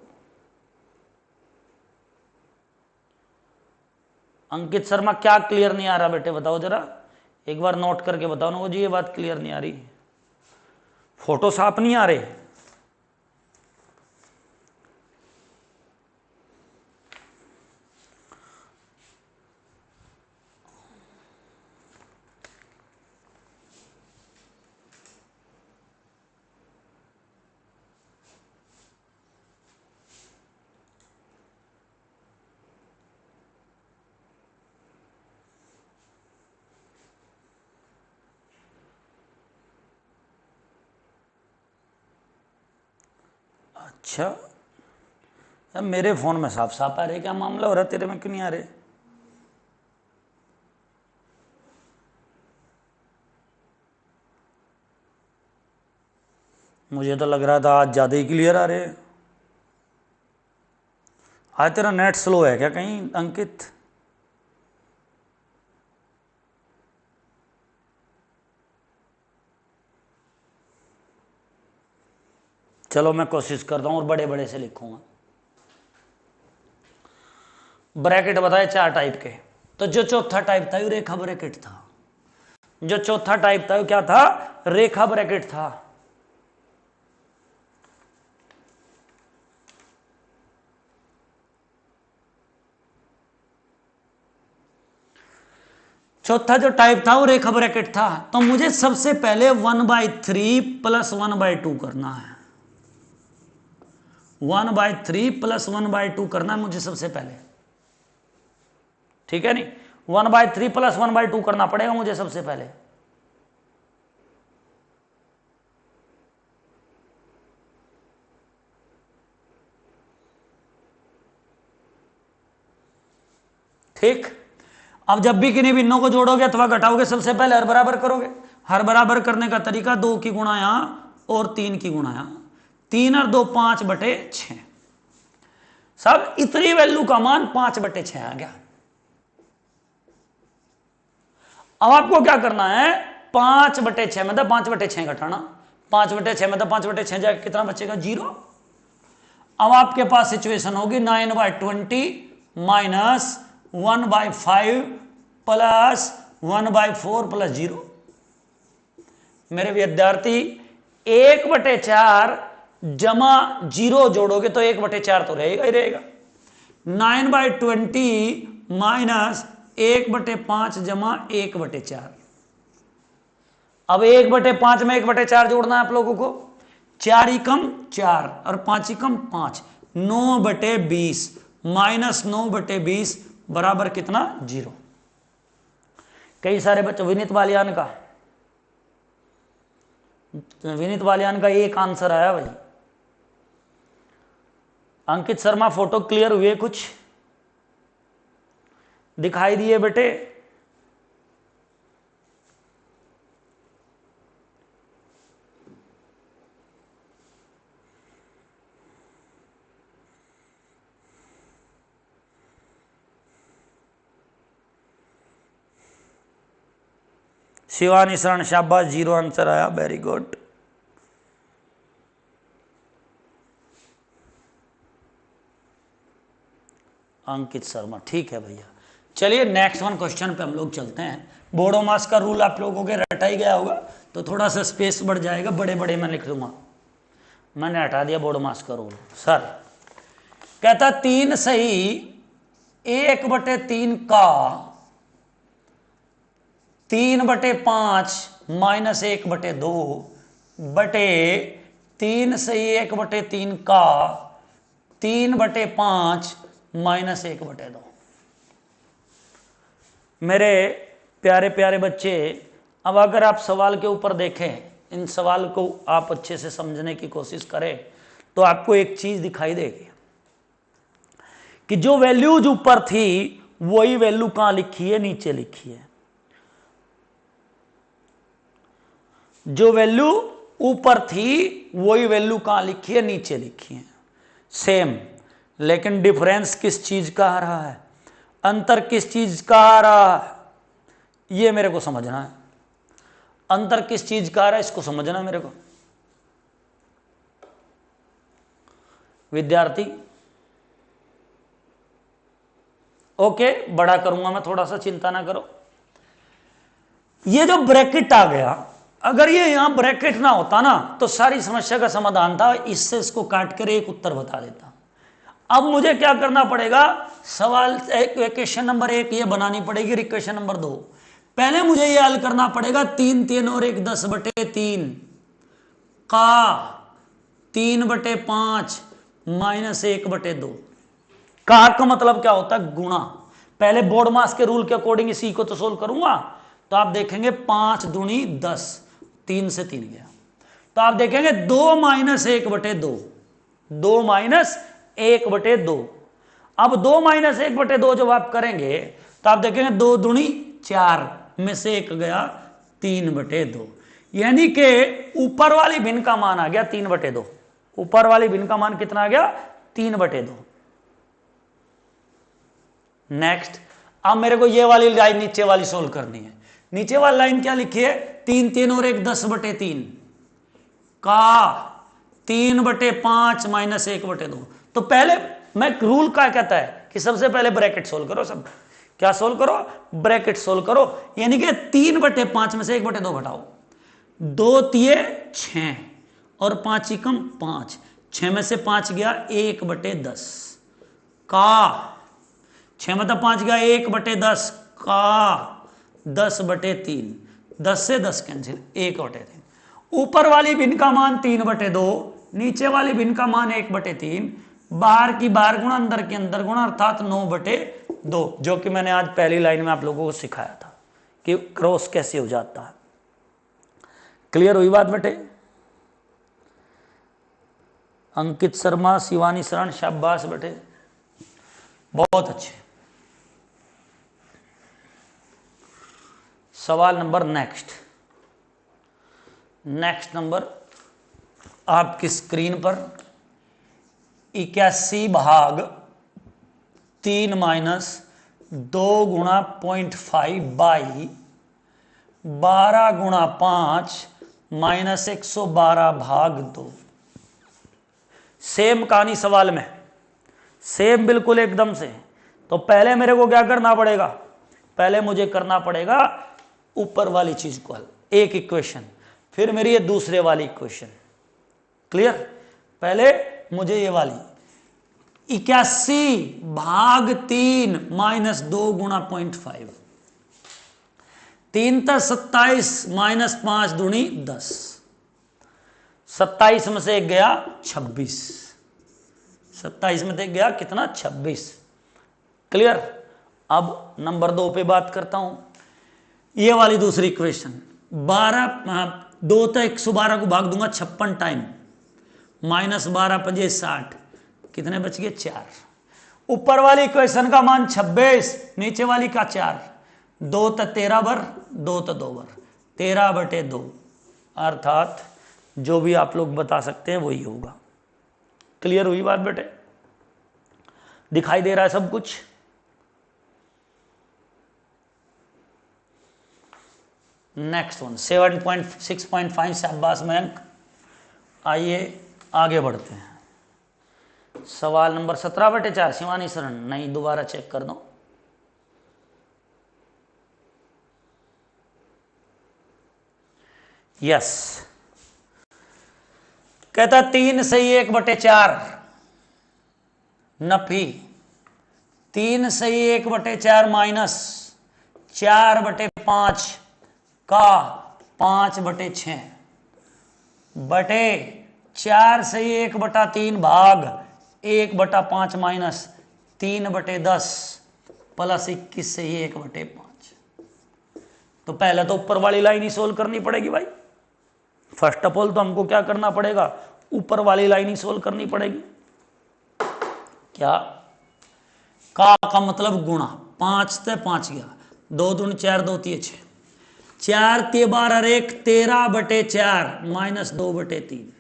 अंकित शर्मा क्या क्लियर नहीं आ रहा बेटे, बताओ जरा एक बार नोट करके बताओ ना, वो जी ये बात क्लियर नहीं आ रही, फोटो साफ नहीं आ रहे। अच्छा, अब मेरे फोन में साफ साफ आ रहे, क्या मामला हो रहा है, तेरे में क्यों नहीं आ रहे? मुझे तो लग रहा था आज ज्यादा ही क्लियर आ रहे हैं। आज तेरा नेट स्लो है क्या कहीं अंकित? चलो मैं कोशिश करता हूं और बड़े बड़े से लिखूंगा। ब्रैकेट बताए 4 टाइप के, तो जो चौथा टाइप था वो रेखा ब्रैकेट था। जो चौथा टाइप था वो क्या था? रेखा ब्रैकेट था। चौथा जो टाइप था वो रेखा ब्रैकेट था। तो मुझे सबसे पहले 1/3 प्लस 1/2 करना है। 1/3 प्लस 1/2 करना है मुझे सबसे पहले, ठीक है नहीं? 1/3 प्लस 1/2 करना पड़ेगा मुझे सबसे पहले। ठीक, अब जब भी किन्हीं भिन्नों को जोड़ोगे अथवा घटाओगे सबसे पहले हर बराबर करोगे। हर बराबर करने का तरीका 2 की गुणा यहां और 3 की गुणा यहां। 3 और 2 5/6। सब इतनी वैल्यू का मान 5/6 आ गया। अब आपको क्या करना है? 5/6 मतलब 5/6 घटाना। 5/6 मतलब 5/6 जाके कितना बचेगा? 0। अब आपके पास सिचुएशन होगी 9/20 माइनस 1/5 प्लस 1/4 प्लस 0। मेरे विद्यार्थी 1/4 जमा 0 जोड़ोगे तो 1/4 तो रहेगा ही रहेगा। 9/20 माइनस 1/5 जमा 1/4। अब 1/5 में 1/4 जोड़ना है आप लोगों को। 4 एकम 4 और 5 एकम 5, 9/20 माइनस 9/20 बराबर कितना? 0। कई सारे बच्चों, विनीत बालियान का एक आंसर आया भाई। अंकित शर्मा फोटो क्लियर हुए? कुछ दिखाई दिए बेटे? शिवानी शरण शाबाश, 0 आंसर आया, वेरी गुड। अंकित शर्मा, ठीक है भैया। चलिए नेक्स्ट वन क्वेश्चन पे हम लोग चलते हैं। बोर्डो मास का रूल आप लोगों के रटा ही गया होगा, तो थोड़ा सा स्पेस बढ़ जाएगा, बड़े बड़े मैं लिख दूंगा। मैंने हटा दिया बोर्डो मास का रूल। सर कहता 3 सही 1/3 का 3/5 माइनस 1/2 बटे 3 सही 1/3 का 3/5 माइनस 1/2। मेरे प्यारे प्यारे बच्चे, अब अगर आप सवाल के ऊपर देखें, इन सवाल को आप अच्छे से समझने की कोशिश करें, तो आपको एक चीज दिखाई देगी कि जो वैल्यूज ऊपर थी वही वैल्यू कहां लिखी है? नीचे लिखी है। जो वैल्यू ऊपर थी वही वैल्यू कहां लिखी है? नीचे लिखी है। सेम, लेकिन डिफरेंस किस चीज का आ रहा है? अंतर किस चीज का आ रहा है? ये मेरे को समझना है। अंतर किस चीज का आ रहा है इसको समझना है मेरे को। विद्यार्थी ओके, बड़ा करूंगा मैं थोड़ा सा, चिंता ना करो। ये जो ब्रैकेट आ गया, अगर ये यहां ब्रैकेट ना होता ना तो सारी समस्या का समाधान था। इससे इसको काट कर एक उत्तर बता देता। अब मुझे क्या करना पड़ेगा? सवाल इक्वेशन नंबर 1 ये बनानी पड़ेगी, इक्वेशन नंबर 2 पहले मुझे ये हल करना पड़ेगा। 3 3 और 1 10/3 का 3/5 माइनस 1/2। का मतलब क्या होता है? गुणा। पहले बोर्ड मास के रूल के अकॉर्डिंग इसी को तो सोल्व करूंगा। तो आप देखेंगे 5 दूनी 10, 3 से 3 गया, तो आप देखेंगे 2 माइनस 1/2, 2 माइनस 1/2। अब 2 माइनस 1/2 जब आप करेंगे तो आप देखेंगे 2 दूनी 4 में से 1 गया 3/2, यानी कि ऊपर वाली भिन्न का मान आ गया 3/2। ऊपर वाली भिन्न का मान कितना आ गया? 3/2। नेक्स्ट, अब मेरे को ये वाली लाइन नीचे वाली सोल्व करनी है। नीचे वाली लाइन क्या लिखी है? 3 3 और 1 10/3 का 3/5 माइनस 1/2। तो पहले मैं रूल क्या कहता है कि सबसे पहले ब्रैकेट सोल्व करो। सब क्या सोल्व करो? ब्रैकेट सोल्व करो। यानी कि 3/5 में से 1/2 घटाओ। 2 तिये 6 और 5 कम 5, 6 में से 5 गया 1/10 का 6 में तो 5 गया 1/10 का 10/3। 10 से 10 कैंसिल, 1/3। ऊपर वाली भिन्न का मान 3/2, नीचे वाली भिन्न का मान 1/3। बाहर की बाहर गुणा, अंदर के अंदर गुणा, अर्थात 9/2, जो कि मैंने आज पहली लाइन में आप लोगों को सिखाया था कि क्रॉस कैसे हो जाता है। क्लियर हुई बात बेटे? अंकित शर्मा, शिवानी शरण, शाबाश बेटे, बहुत अच्छे। सवाल नंबर नेक्स्ट नंबर आपकी स्क्रीन पर 81/3 माइनस 2 गुणा 0.5 बाई 12 गुणा 5 माइनस 112/2। सेम कहानी सवाल में, सेम बिल्कुल एकदम से। तो पहले मेरे को क्या करना पड़ेगा? पहले मुझे करना पड़ेगा ऊपर वाली चीज को हल, एक इक्वेशन, फिर मेरी ये दूसरे वाली इक्वेशन। क्लियर? पहले मुझे ये वाली 81/3 माइनस 2 गुणा 0.5, 3 तक 27 माइनस 5 दूनी 10, 27 में से एक गया 26, 27 में से एक गया कितना? 26। क्लियर? अब नंबर 2 पे बात करता हूं। ये वाली दूसरी इक्वेशन 2 तक 112 को भाग दूंगा 56 टाइम, माइनस 12 5 60, कितने बच गए? 4। ऊपर वाली इक्वेशन का मान 26, नीचे वाली का 4, 2 तक 13 बर, 2 तक 2 बर, 13/2, अर्थात जो भी आप लोग बता सकते हैं वही होगा। क्लियर हुई बात बेटे? दिखाई दे रहा है सब कुछ? नेक्स्ट वन 7.6.5, शाबाश मयंक। आइए आगे बढ़ते हैं। सवाल नंबर 17/4, शिवानी शरण। नहीं, दोबारा चेक कर दो। यस, कहता 3 सही 1/4 नफी 3 सही 1/4 माइनस 4/5 का 5/6 बटे 4 सही 1/3 भाग 1/5 माइनस 3/10 प्लस 21 सही 1/5। तो पहले तो ऊपर वाली लाइन ही सोल्व करनी पड़ेगी भाई। फर्स्ट ऑफ ऑल तो हमको क्या करना पड़ेगा? ऊपर वाली लाइन ही सोल्व करनी पड़ेगी। क्या? का मतलब गुणा, 5 से 5 गया, 2 दूनी 4, 2 तिये 6, 4 तिये 12 1, 13/4 माइनस 2/3।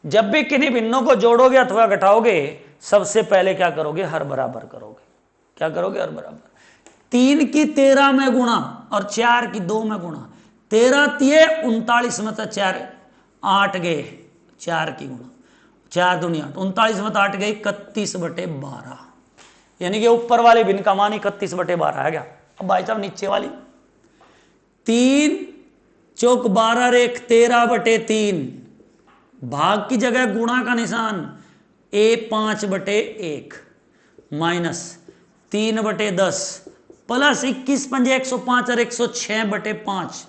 जब भी किन्हीं भिन्नों को जोड़ोगे अथवा घटाओगे, सबसे पहले क्या करोगे? हर बराबर करोगे। क्या करोगे? हर बराबर। 3 की 13 में गुणा और 4 की 2 में गुणा, 13 तिये 39 में 4 8 गए, 4 की गुणा, 4 दूनी 8, 39 में 8 गए 31/12, यानी कि ऊपर वाले भिन्न का मान 31/12 है। क्या? अब भाई साहब नीचे वाली 3 चौक 12 1, 13/3 भाग की जगह गुणा का निशान, a 5/1 माइनस 3/10 प्लस 21 पंजे 105 और 106/5।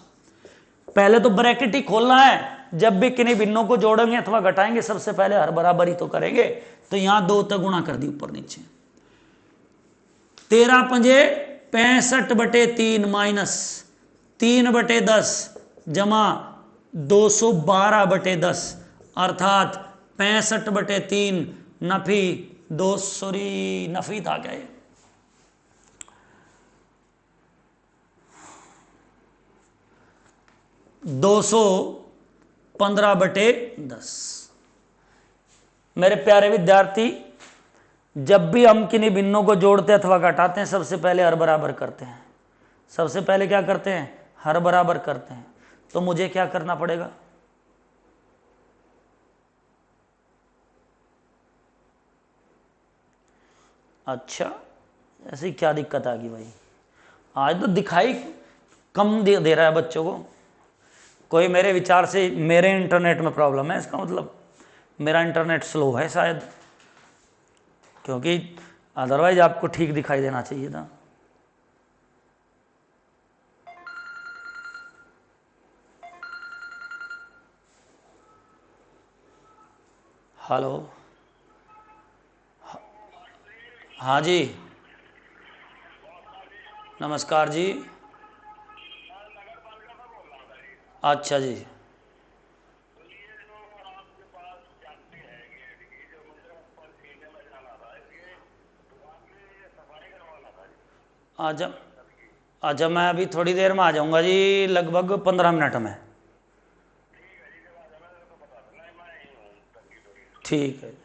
पहले तो ब्रैकेट ही खोलना है। जब भी किन्हीं भिन्नों को जोड़ेंगे अथवा घटाएंगे, सबसे पहले हर बराबर ही तो करेंगे। तो यहां 2 तक गुणा कर दी ऊपर नीचे, 13 पंजे 65/3 माइनस 3/10 जमा 212/10, अर्थात 65/3 नफी 2 नफी था क्या? 215/10। मेरे प्यारे विद्यार्थी, जब भी हम किन्हीं भिन्नों को जोड़ते अथवा घटाते हैं सबसे पहले हर बराबर करते हैं। सबसे पहले क्या करते हैं? हर बराबर करते हैं। तो मुझे क्या करना पड़ेगा? अच्छा, ऐसी क्या दिक्कत आ गई भाई? आज तो दिखाई कम दे रहा है बच्चों को। कोई मेरे विचार से मेरे इंटरनेट में प्रॉब्लम है, इसका मतलब मेरा इंटरनेट स्लो है शायद, क्योंकि अदरवाइज आपको ठीक दिखाई देना चाहिए था। हेलो, हाँ जी, नमस्कार जी। अच्छा जी, अच्छा अच्छा, मैं अभी थोड़ी देर में आ जाऊंगा जी, लगभग 15 मिनट में। ठीक है।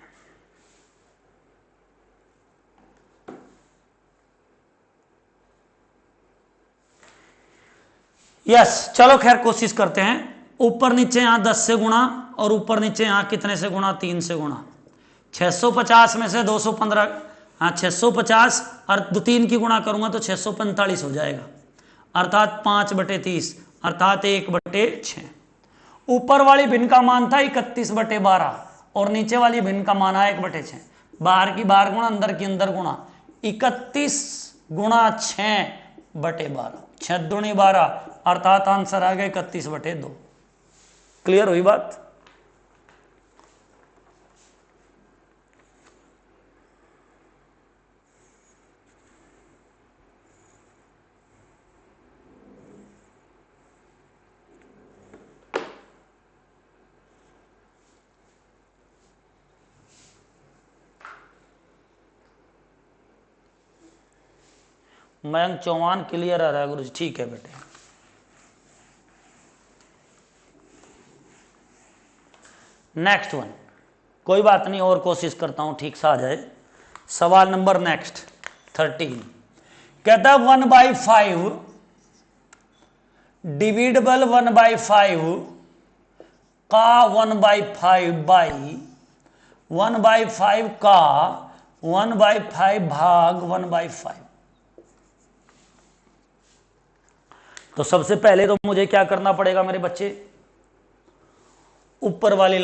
यस, चलो खैर कोशिश करते हैं। ऊपर नीचे यहां 10 से गुणा, और ऊपर नीचे यहां कितने से गुणा? 3 से गुणा। 650 में से 215, हाँ 650 और 3 की गुणा करूंगा तो 645 हो जाएगा, अर्थात 5/30, अर्थात 1/6। ऊपर वाली भिन्न का मान था 31/12 और नीचे वाली भिन्न का मान है 1/6। बाहर की बाहर गुणा, अंदर की अंदर गुणा। 31 गुणा 6/12, 6 दूनी 12, अर्थात आंसर आ गया 31/2। क्लियर हुई बात? मयंक चौहान क्लियर आ रहा है गुरु जी, ठीक है बेटे। नेक्स्ट वन, कोई बात नहीं, और कोशिश करता हूं ठीक सा आ जाए। सवाल नंबर नेक्स्ट 13 कहता 1/5 डिविडेबल 1/5 का 1/5 बाई 1/5 का 1/5 भाग 1/5। तो सबसे पहले तो मुझे क्या करना पड़ेगा मेरे बच्चे? ऊपर वाली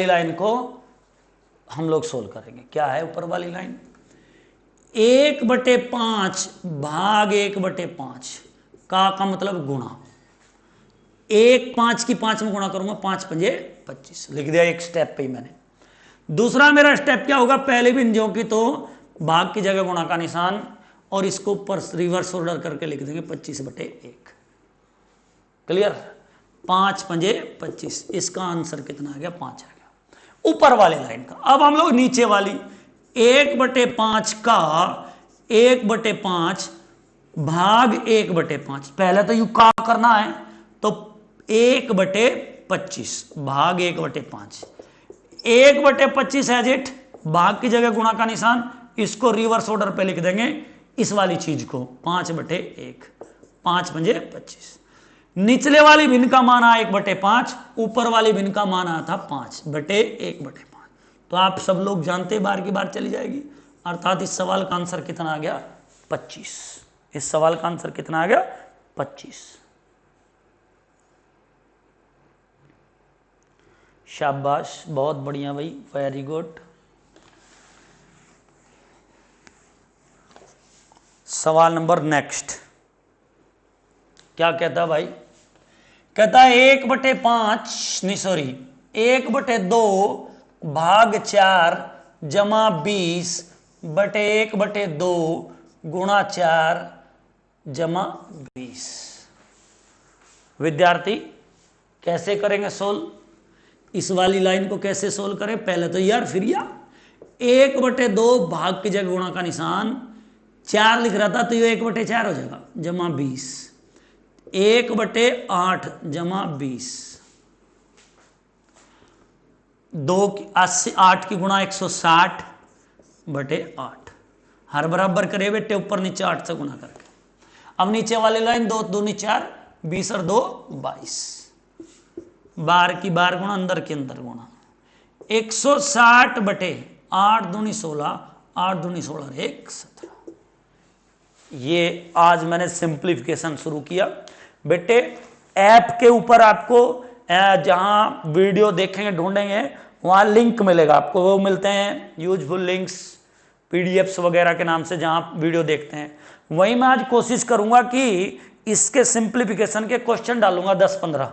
लाइन को हम लोग सोल्व करेंगे। क्या है ऊपर वाली लाइन? 1/5 भाग 1/5 का मतलब गुणा। 1 5 की 5 में गुणा करूंगा, 5 पंजे 25, लिख दिया एक स्टेप पे ही मैंने। दूसरा मेरा स्टेप क्या होगा? पहले बिंदुओं की तो भाग की जगह गुणा का निशान, और इसको ऊपर रिवर्स ऑर्डर करके लिख देंगे 25/1। क्लियर? 5 पंजे 25, इसका आंसर कितना आ गया? 5 आ गया ऊपर वाली लाइन का। अब हम लोग नीचे वाली 1/5 का 1/5 भाग 1/5, पहले तो यू का करना है, तो 1/25 भाग 1/5। 1/25 एज इट, भाग की जगह गुणा का निशान, इसको रिवर्स ऑर्डर पे लिख देंगे इस वाली चीज को 5/1, 5 पंजे 25। निचले वाली भिन्न का मान आया 1/5, ऊपर वाली भिन्न का मान आया था 5/1/5। तो आप सब लोग जानते, बार की बार चली जाएगी, अर्थात इस सवाल का आंसर कितना आ गया? 25। इस सवाल का आंसर कितना आ गया? 25। शाबाश, बहुत बढ़िया भाई, वेरी गुड। सवाल नंबर नेक्स्ट क्या कहता भाई? कहता 1/5 नहीं सॉरी 1/2 भाग 4 जमा 20/1/2 गुणा 4 जमा 20। विद्यार्थी कैसे करेंगे सोल्व? इस वाली लाइन को कैसे सोल्व करें? पहले तो यार फिर या 1/2 भाग की जगह गुणा का निशान, 4 लिख रहा था तो ये 1/4 हो जाएगा, जमा 20, 1/8 जमा 20। 8 की गुणा 160/8, हर बराबर करे बेटे ऊपर नीचे 8 से गुणा करके। अब नीचे वाली लाइन 2 दूनी 4, 20 और 2 22, 12 की 12 गुणा अंदर के अंदर गुणा 160/8 दूनी 16, 8 दूनी 16 1 17। ये आज मैंने सिंप्लीफिकेशन शुरू किया बेटे। ऐप के ऊपर आपको जहां वीडियो देखेंगे ढूंढेंगे वहां लिंक मिलेगा आपको, वो मिलते हैं यूजफुल लिंक्स पीडीएफ्स वगैरह के नाम से, जहां आप वीडियो देखते हैं। वहीं मैं आज कोशिश करूंगा कि इसके सिंप्लीफिकेशन के क्वेश्चन डालूंगा 10-15,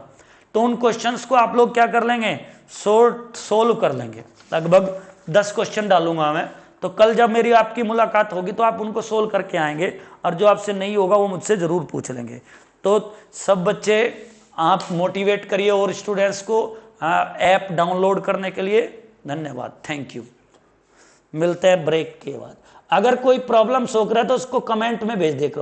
तो उन क्वेश्चंस को आप लोग क्या कर लेंगे, सोल्व कर लेंगे। लगभग 10 क्वेश्चन डालूंगा मैं, तो कल जब मेरी आपकी मुलाकात होगी तो आप उनको सोल्व करके आएंगे, और जो आपसे नहीं होगा वो मुझसे जरूर पूछ लेंगे। तो सब बच्चे आप मोटिवेट करिए और स्टूडेंट्स को ऐप डाउनलोड करने के लिए। धन्यवाद, थैंक यू। मिलते हैं ब्रेक के बाद। अगर कोई प्रॉब्लम सोच रहा है तो उसको कमेंट में भेज देगा।